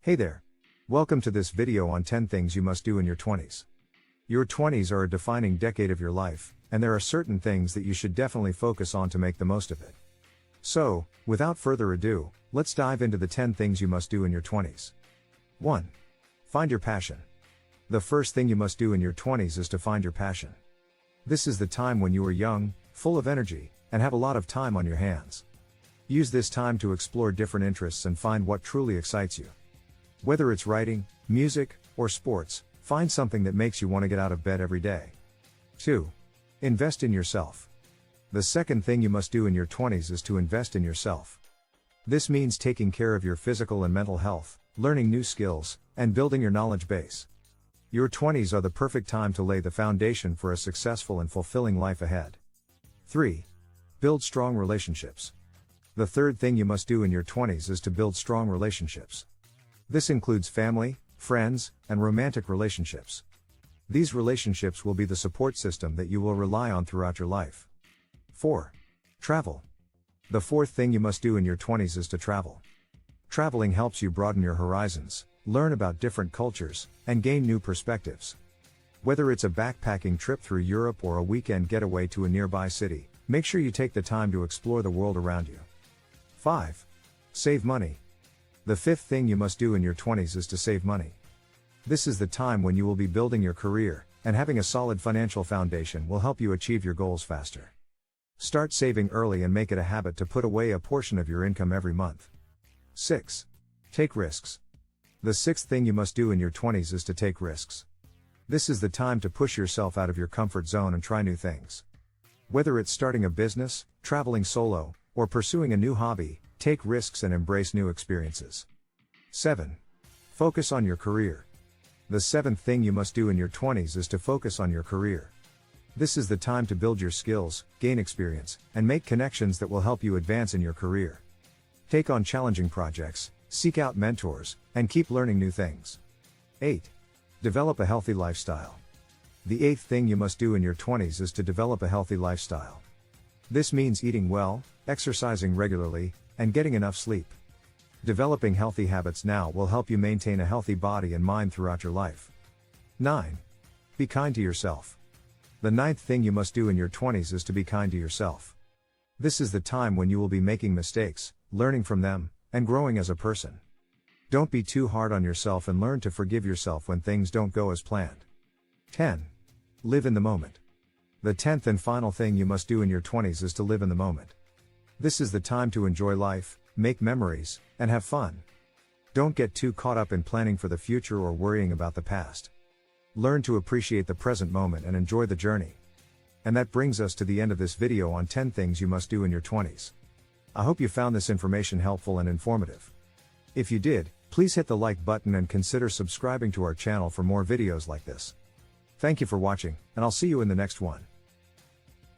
Hey there. Welcome to this video on 10 things you must do in your 20s. Your 20s are a defining decade of your life, and there are certain things that you should definitely focus on to make the most of it. So, without further ado, let's dive into the 10 things you must do in your 20s. 1. Find your passion. The first thing you must do in your 20s is to find your passion. This is the time when you are young, full of energy, and have a lot of time on your hands. Use this time to explore different interests and find what truly excites you. Whether it's writing, music, or sports, find something that makes you want to get out of bed every day. 2. Invest in yourself. The second thing you must do in your 20s is to invest in yourself. This means taking care of your physical and mental health, learning new skills, and building your knowledge base. Your 20s are the perfect time to lay the foundation for a successful and fulfilling life ahead. 3. Build strong relationships. The third thing you must do in your 20s is to build strong relationships. This includes family, friends, and romantic relationships. These relationships will be the support system that you will rely on throughout your life. 4. Travel. The fourth thing you must do in your 20s is to travel. Traveling helps you broaden your horizons, learn about different cultures, and gain new perspectives. Whether it's a backpacking trip through Europe or a weekend getaway to a nearby city, make sure you take the time to explore the world around you. 5. Save money. The fifth thing you must do in your 20s is to save money. This is the time when you will be building your career, and having a solid financial foundation will help you achieve your goals faster. Start saving early and make it a habit to put away a portion of your income every month. 6. Take risks. The sixth thing you must do in your 20s is to take risks. This is the time to push yourself out of your comfort zone and try new things. Whether it's starting a business, traveling solo, or pursuing a new hobby, take risks and embrace new experiences. 7. Focus on your career. The seventh thing you must do in your 20s is to focus on your career. This is the time to build your skills, gain experience, and make connections that will help you advance in your career. Take on challenging projects, seek out mentors, and keep learning new things. 8. Develop a healthy lifestyle. The eighth thing you must do in your 20s is to develop a healthy lifestyle. This means eating well, exercising regularly, and getting enough sleep. Developing healthy habits now will help you maintain a healthy body and mind throughout your life. 9. Be kind to yourself. The ninth thing you must do in your 20s is to be kind to yourself. This is the time when you will be making mistakes, learning from them, and growing as a person. Don't be too hard on yourself and learn to forgive yourself when things don't go as planned. 10. Live in the moment. The 10th and final thing you must do in your 20s is to live in the moment. This is the time to enjoy life, make memories, and have fun. Don't get too caught up in planning for the future or worrying about the past. Learn to appreciate the present moment and enjoy the journey. And that brings us to the end of this video on 10 things you must do in your 20s. I hope you found this information helpful and informative. If you did, please hit the like button and consider subscribing to our channel for more videos like this. Thank you for watching, and I'll see you in the next one.